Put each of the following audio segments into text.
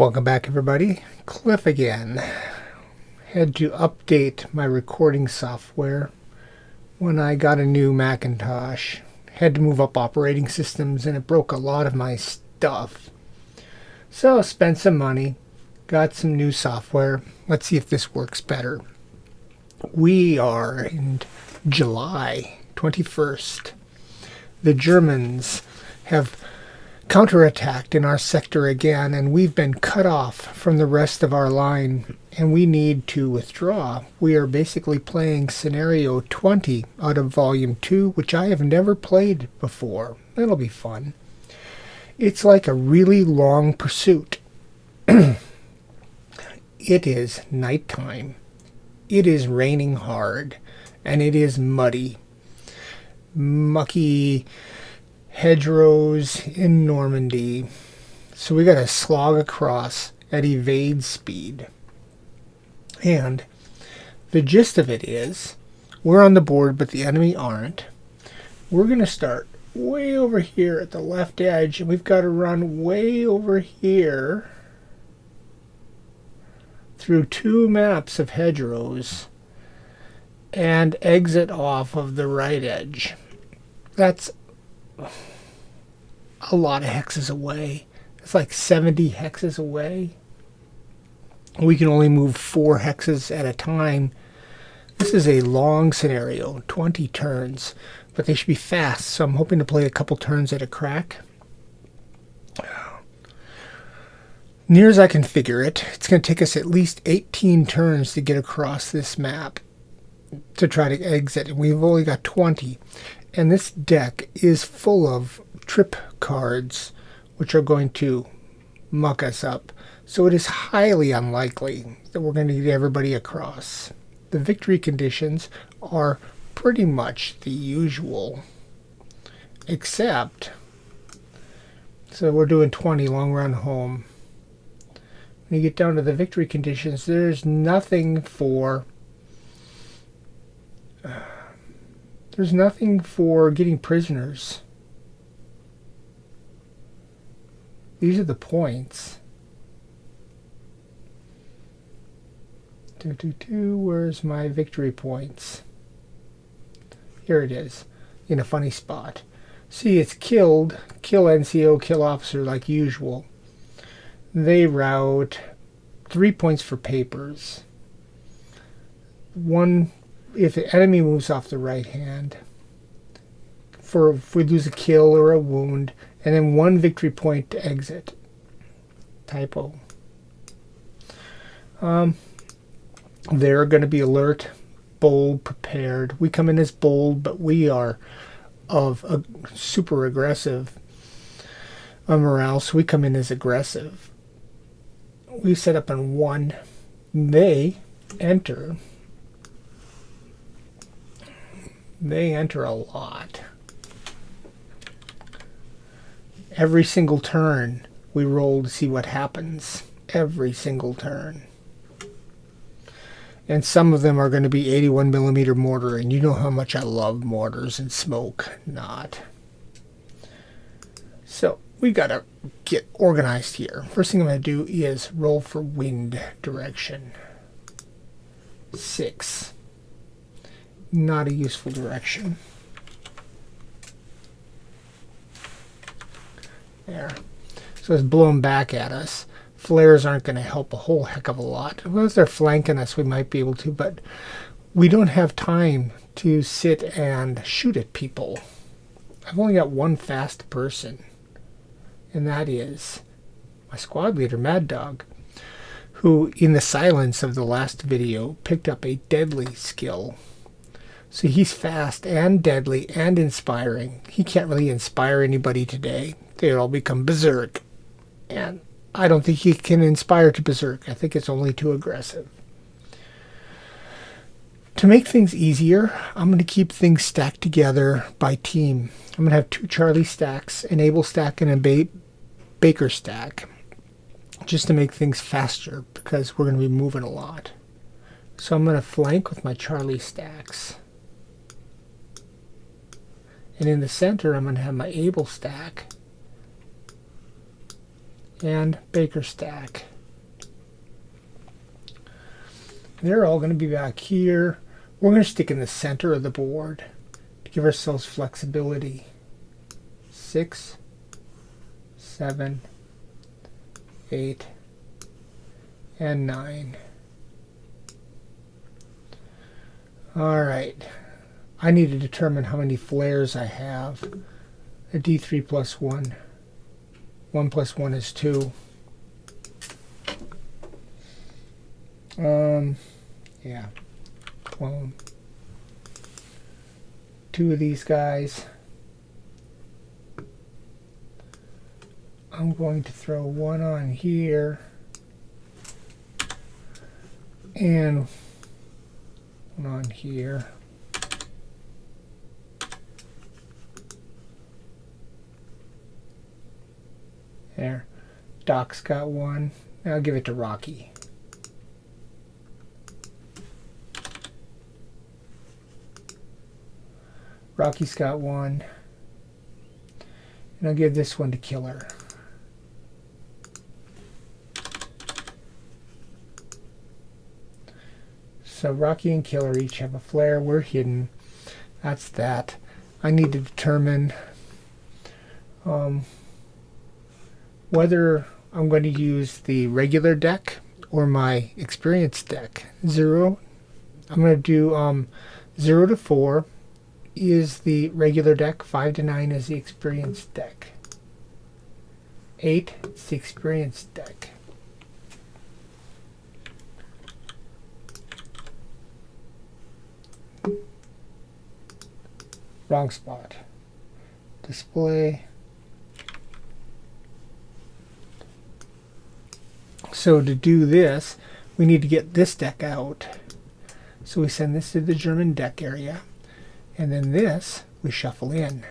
Welcome back, everybody. Cliff again. Had to update my recording software when I got a new Macintosh. Had to move up operating systems and it broke a lot of my stuff. So spent some money, got some new software. Let's see if this works better. We are in July 21st. The Germans have counterattacked in our sector again, and we've been cut off from the rest of our line, and we need to withdraw. We are basically playing scenario 20 out of volume 2, which I have never played before. It'll be fun. It's like a really long pursuit. It is nighttime. It is raining hard, and it is muddy. Mucky hedgerows in Normandy. So we got to slog across at evade speed. And the gist of it is, we're on the board, but the enemy aren't. We're going to start way over here at the left edge, and we've got to run way over here through 2 maps of hedgerows and exit off of the right edge. That's a lot of hexes away. It's like 70 hexes away. We can only move 4 hexes at a time. This is a long scenario, 20 turns, but they should be fast, so I'm hoping to play a couple turns at a crack. Near as I can figure it, it's going to take us at least 18 turns to get across this map to try to exit. We've only got 20. And this deck is full of trip cards, which are going to muck us up. So it is highly unlikely that we're going to get everybody across. The victory conditions are pretty much the usual, except, so we're doing 20 long run home. When you get down to the victory conditions, there's nothing for getting prisoners. These are the points. Where's my victory points? Here it is, in a funny spot. See, it's kill NCO, kill officer like usual. They route 3 points for papers. 1 if the enemy moves off the right hand, for if we lose a kill or a wound, and then 1 victory point to exit. Typo. They're going to be alert, bold, prepared. We come in as bold, but we are of a super aggressive morale, so we come in as aggressive. We set up on 1. They enter a lot. Every single turn we roll to see what happens. Every single turn. And some of them are going to be 81mm mortar, and you know how much I love mortars and smoke. Not. So we got to get organized here. First thing I'm going to do is roll for wind direction. 6. Not a useful direction. There. So it's blowing back at us. Flares aren't going to help a whole heck of a lot. Well, if they're flanking us, we might be able to, but we don't have time to sit and shoot at people. I've only got 1 fast person, and that is my squad leader, Mad Dog, who, in the silence of the last video, picked up a deadly skill. So he's fast and deadly and inspiring. He can't really inspire anybody today. They'd all become berserk. And I don't think he can inspire to berserk. I think it's only too aggressive. To make things easier, I'm going to keep things stacked together by team. I'm going to have 2 Charlie stacks, an Able stack, and a Baker stack, just to make things faster, because we're going to be moving a lot. So I'm going to flank with my Charlie stacks. And in the center, I'm going to have my Able stack and Baker stack. They're all going to be back here. We're going to stick in the center of the board to give ourselves flexibility. 6, 7, 8, and 9. Alright. I need to determine how many flares I have. A D3 plus 1. 1 plus 1 is 2. Yeah. Clone. 2 of these guys. I'm going to throw 1 on here. And 1 on here. There. Doc's got 1. Now I'll give it to Rocky. Rocky's got 1. And I'll give this one to Killer. So Rocky and Killer each have a flare. We're hidden. That's that. I need to determine whether I'm going to use the regular deck or my experience deck. 0. I'm going to do 0 to 4 is the regular deck. 5 to 9 is the experience deck. 8 is the experience deck. Wrong spot. Display. So to do this, we need to get this deck out. So we send this to the German deck area. And then this, we shuffle in.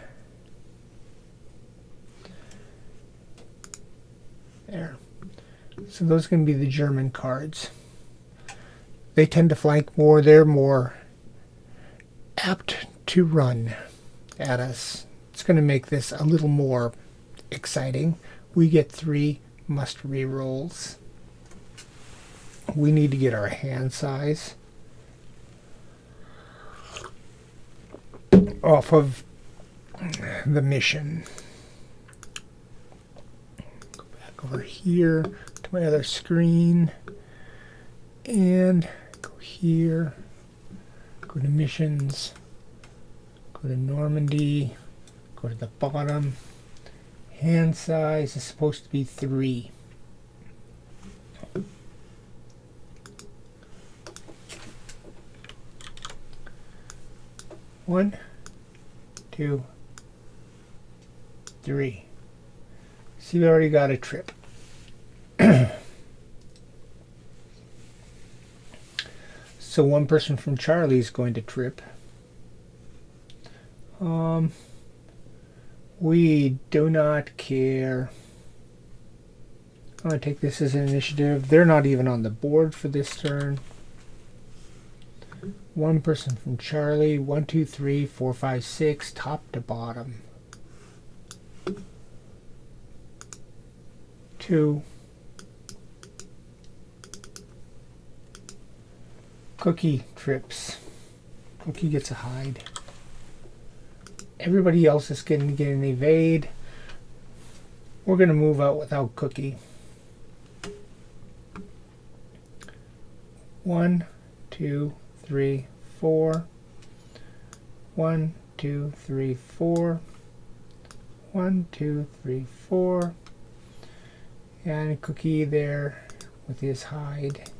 There. So those are going to be the German cards. They tend to flank more. They're more apt to run at us. It's going to make this a little more exciting. We get 3 must re-rolls. We need to get our hand size off of the mission. Go back over here to my other screen and go here, go to missions, go to Normandy, go to the bottom. Hand size is supposed to be 3. One, 2, 3. See, we already got a trip. So one person from Charlie is going to trip. We do not care. I'm going to take this as an initiative. They're not even on the board for this turn. One person from Charlie. 1, 2, 3, 4, 5, 6, top to bottom. 2. Cookie trips. Cookie gets a hide. Everybody else is going to get an evade. We're going to move out without Cookie. 1, 2, 3, 4. 1, 2, 3, 4. 1, 2, 3, 4. And Cookie there with his hide.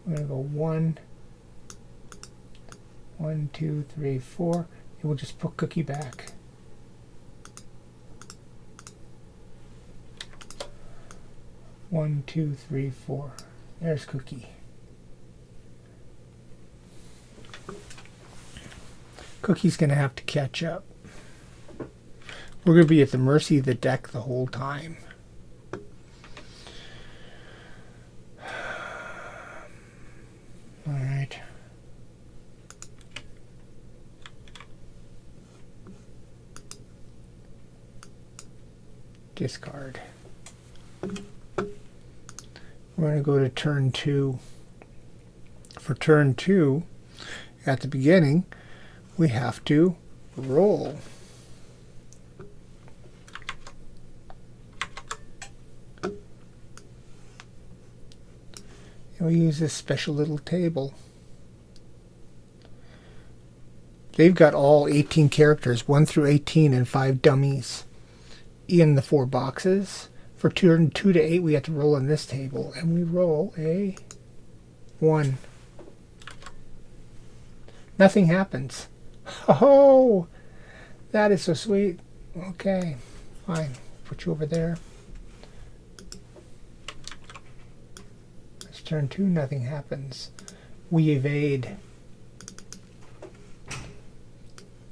I'm going to go 1, 1, 2, 3, 4, and we'll just put Cookie back. One, 2, 3, 4. There's Cookie. Cookie's going to have to catch up. We're going to be at the mercy of the deck the whole time. All right. discard. We're going to go to turn 2. For turn 2, at the beginning, we have to roll. And we use this special little table. They've got all 18 characters, 1 through 18, and 5 dummies in the 4 boxes. For turn 2 to 8, we have to roll on this table, and we roll a 1. Nothing happens. Oh, that is so sweet. Okay, fine. Put you over there. It's turn 2, nothing happens. We evade.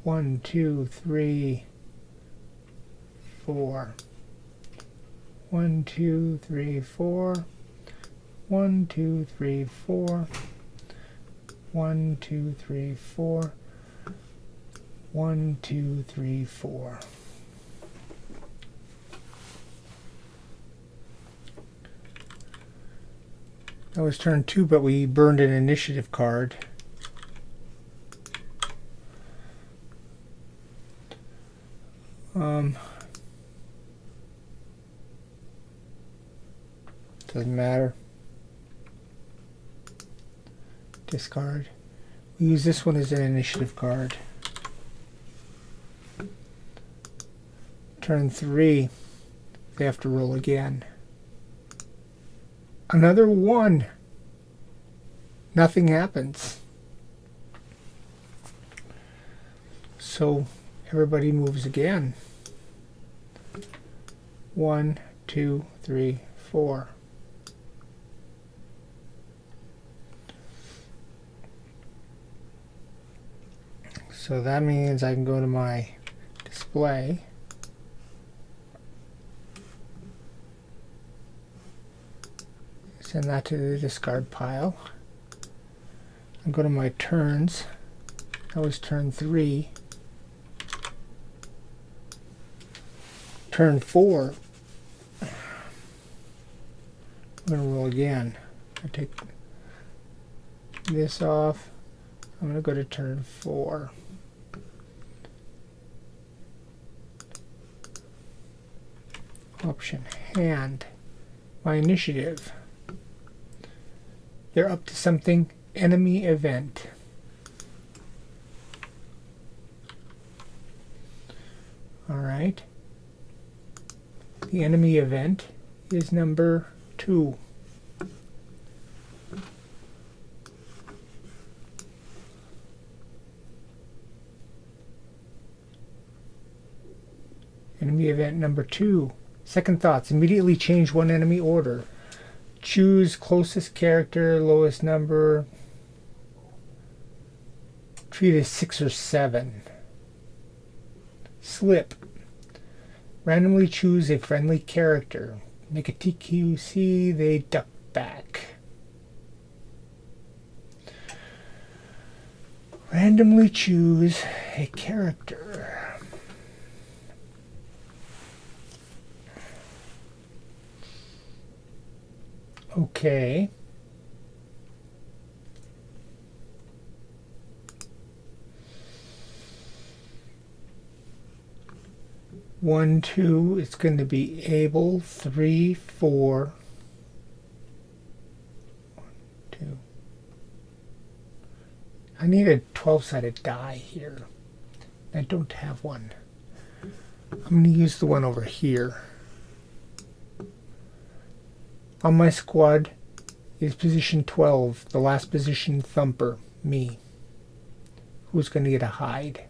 1, 2, 3, 4. 1, 2, 3, 4. 1, 2, 3, 4. 1, 2, 3, 4. 1, 2, 3, 4. That was turn 2, but we burned an initiative card. Doesn't matter. Discard. We use this one as an initiative card. Turn 3, they have to roll again. Another 1. Nothing happens. So everybody moves again. 1, 2, 3, 4. So that means I can go to my display. Send that to the discard pile. And go to my turns. That was turn 3. Turn 4. I'm going to roll again. I take this off. I'm going to go to turn 4. Option hand. My initiative. They're up to something. Enemy event. Alright. The enemy event is number 2. Enemy event number 2. Second thoughts. Immediately change one enemy order. Choose closest character, lowest number. Treat as 6 or 7. Slip. Randomly choose a friendly character. Make a TQC, they duck back. Randomly choose a character. Okay. One, 2, it's going to be able. 3, 4. 1, 2. I need a 12-sided die here. I don't have one. I'm going to use the one over here. On my squad is position 12, the last position thumper, me. Who's going to get a hide?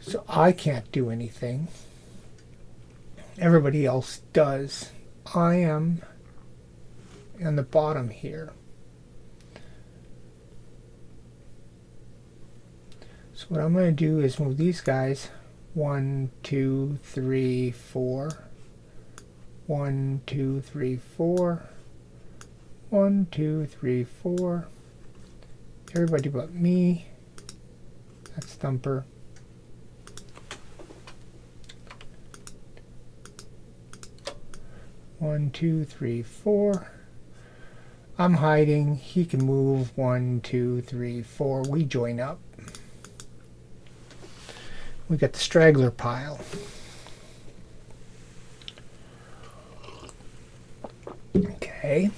So I can't do anything. Everybody else does. I am on the bottom here. So what I'm going to do is move these guys 1, 2, 3, 4. 1, 2, 3, 4. 1, 2, 3, 4. Everybody but me. That's Thumper. One, two, three, four. I'm hiding. He can move. 1, 2, 3, 4. We join up. We got the straggler pile. Okay.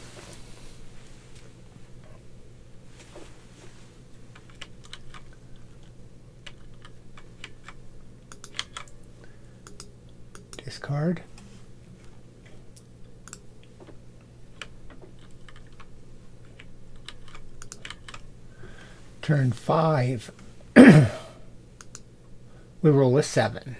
Discard. Turn 5. We roll a 7.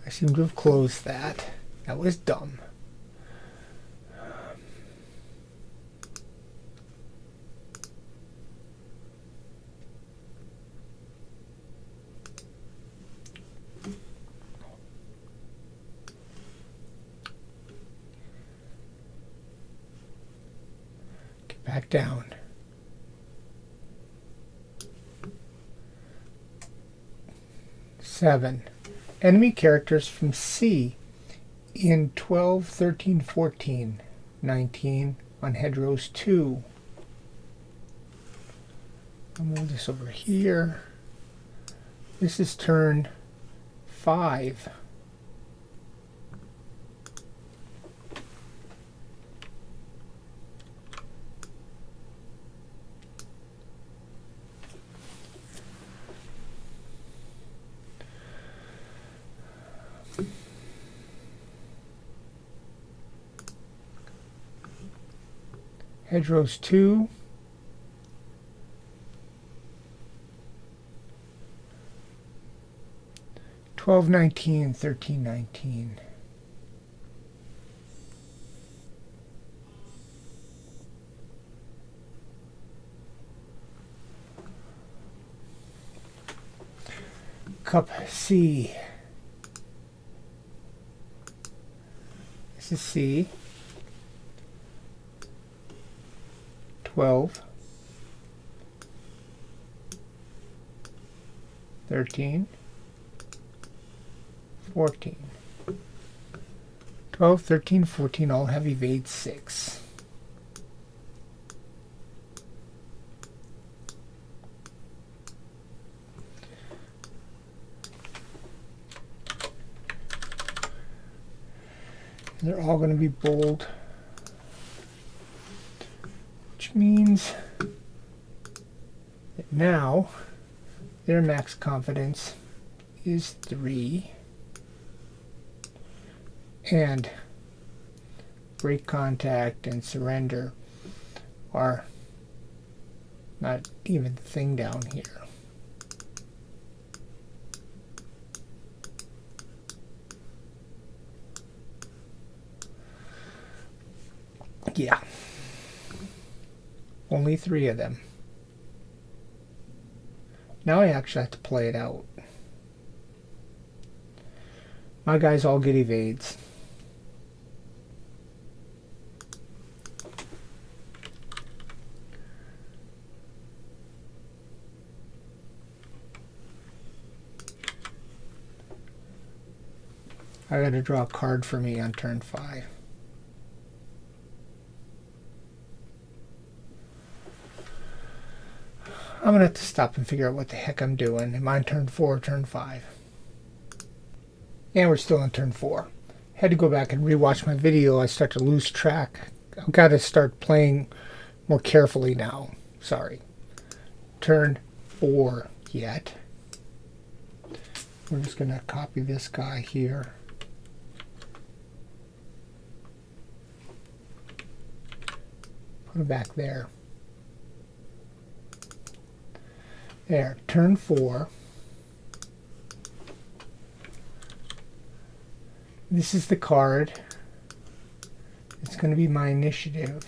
I seem to have closed that. That was dumb. Back down. Seven. Enemy characters from C in 12, 13, 14, 19 on hedgerows 2. I'll move this over here. This is turn 5. Hedgerows 2. Twelve, 19, 13, 19. Cup C. This is C. 12, 13, 14. 12, 13, 14 all have evade 6. They're all going to be bold, which means that now their max confidence is 3, and break contact and surrender are not even the thing down here. Yeah. Only 3 of them. Now I actually have to play it out. My guys all get evades. I gotta draw a card for me on turn 5. I'm going to have to stop and figure out what the heck I'm doing. Am I on turn 4 or turn 5? And we're still on turn 4. Had to go back and rewatch my video. I start to lose track. I've got to start playing more carefully now. Sorry. Turn 4 yet. We're just going to copy this guy here. Put him back there. There, turn 4. This is the card. It's going to be my initiative.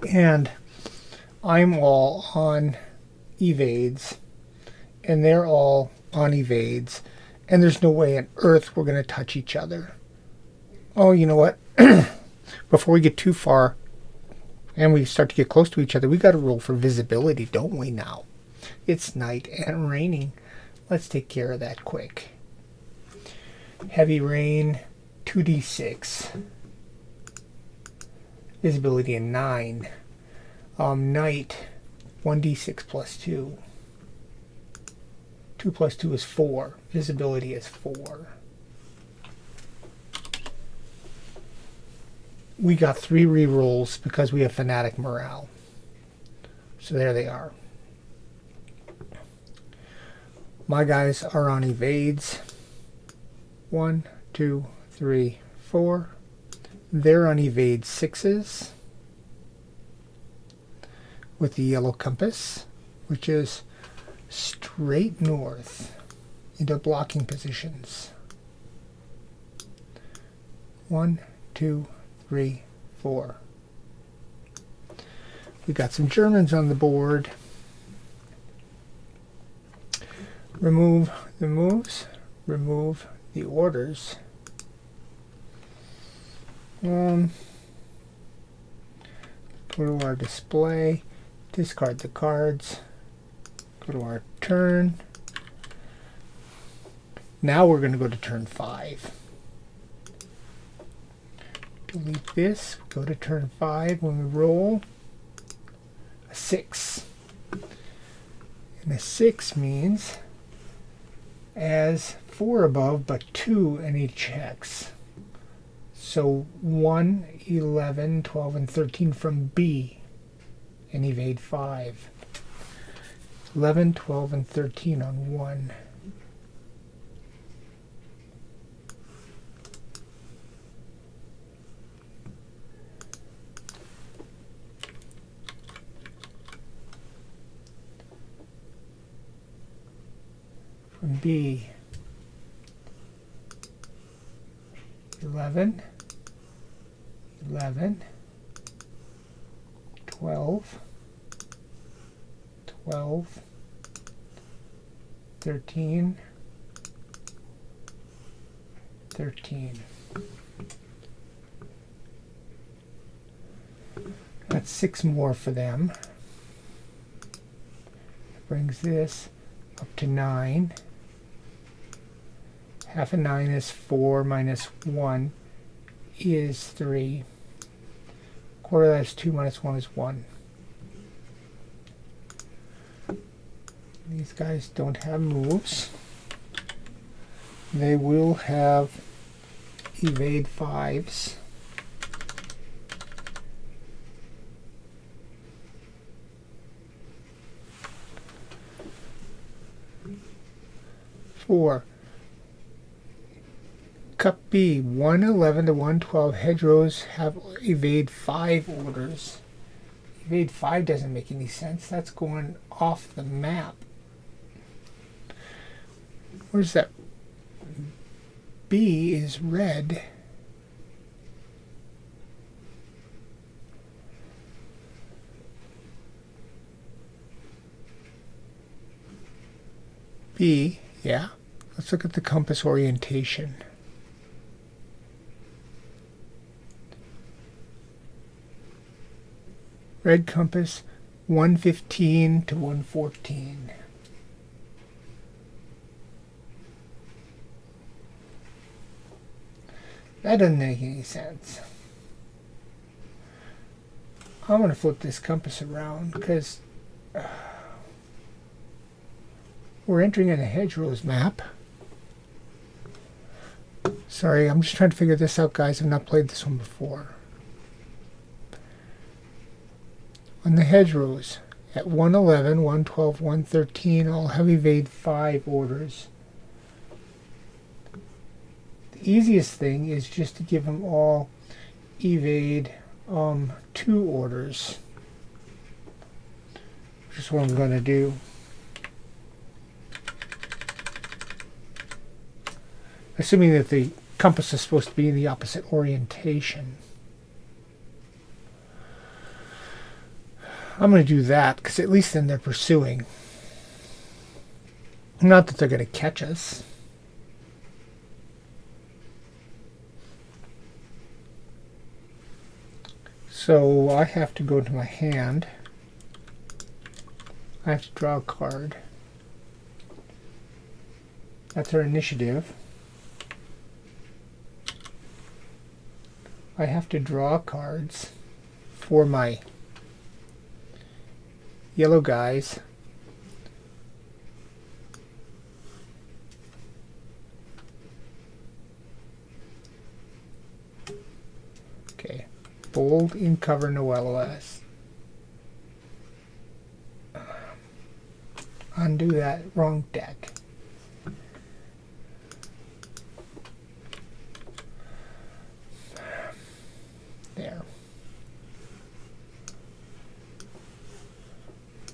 And I'm all on evades, and they're all on evades, And there's no way on earth we're going to touch each other. Oh, you know what? Before we get too far and we start to get close to each other, we got to roll for visibility, don't we now? It's night and raining. Let's take care of that quick. Heavy rain, 2d6. Visibility in 9. Night, 1d6 plus 2. 2 plus 2 is 4. Visibility is 4. We got 3 rerolls because we have fanatic morale. So there they are. My guys are on evades. 1, 2, 3, 4. They're on evade 6s with the yellow compass, which is straight north into blocking positions. 1, 2, 3, 4. We got some Germans on the board. Remove the moves, remove the orders. Go to our display, discard the cards, go to our turn. Now we're going to go to turn 5. Delete this, go to turn 5. When we roll, a 6. And a 6 means as 4 above, but 2 in each hex. So 1, 11, 12, and 13 from B and evade 5. 11, 12, and 13 on 1. From B, 11, 11, 12, 12, 13, 13. That's 6 more for them. Brings this up to 9. Half of 9 is 4 minus 1 is 3. Quarter of that is 2 minus 1 is 1. These guys don't have moves. They will have evade 5s. Four. Cup B, 111 to 112 hedgerows have evade 5 orders. Evade 5 doesn't make any sense. That's going off the map. Where's that? B is red. B, yeah. Let's look at the compass orientation. Red compass, 115 to 114. That doesn't make any sense. I'm going to flip this compass around because we're entering in a hedgerows map. Sorry, I'm just trying to figure this out, guys. I've not played this one before. On the hedgerows, at 111, 112, 113, all have evade 5 orders. The easiest thing is just to give them all evade 2 orders, which is what I'm going to do. Assuming that the compass is supposed to be in the opposite orientation. I'm going to do that because at least then they're pursuing. Not that they're going to catch us. So I have to go to my hand. I have to draw a card. That's our initiative. I have to draw cards for my yellow guys. Okay. Bold, in cover, no LOS. Undo that, wrong deck. There.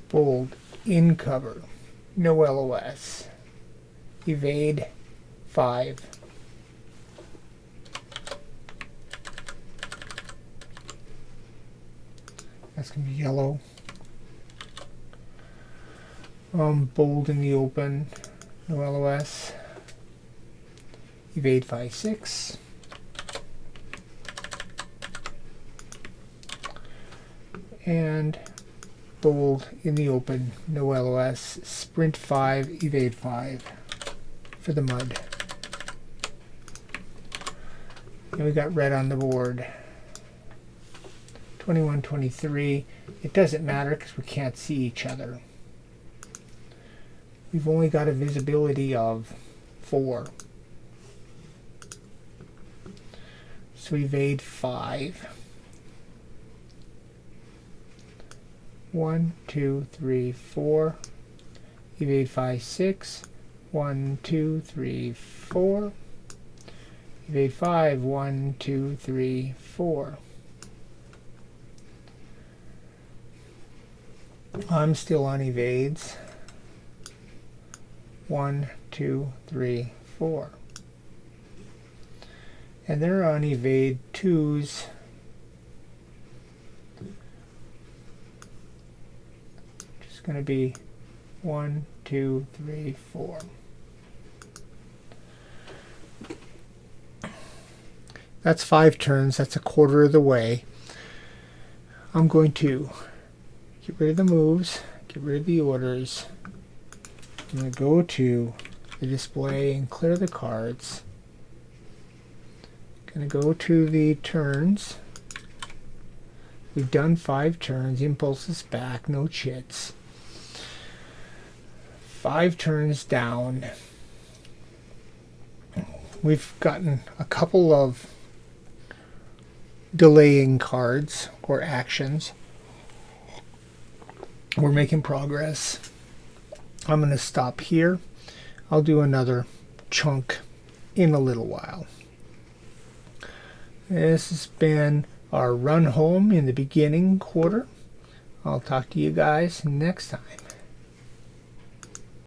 Bold, in cover, no LOS. Evade 5. That's going to be yellow. Bold in the open, no LOS. Evade 5, 6. And bold in the open, no LOS. Sprint 5, evade 5 for the mud. And we got red on the board. 21, 23. It doesn't matter because we can't see each other. We've only got a visibility of 4. So evade 5. 1, 2, 3, 4. Evade 5, 6. 1, 2, 3, 4. Evade 5. 1, 2, 3, 4. I'm still on evades. 1, 2, 3, 4. And they're on evade 2s. Just going to be 1, 2, 3, 4. That's 5 turns. That's a quarter of the way. I'm going to get rid of the moves, get rid of the orders. I'm going to go to the display and clear the cards. Going to go to the turns. We've done 5 turns. Impulse is back. No chits. 5 turns down. We've gotten a couple of delaying cards or actions. We're making progress. I'm going to stop here. I'll do another chunk in a little while. This has been our run home in the beginning quarter. I'll talk to you guys next time.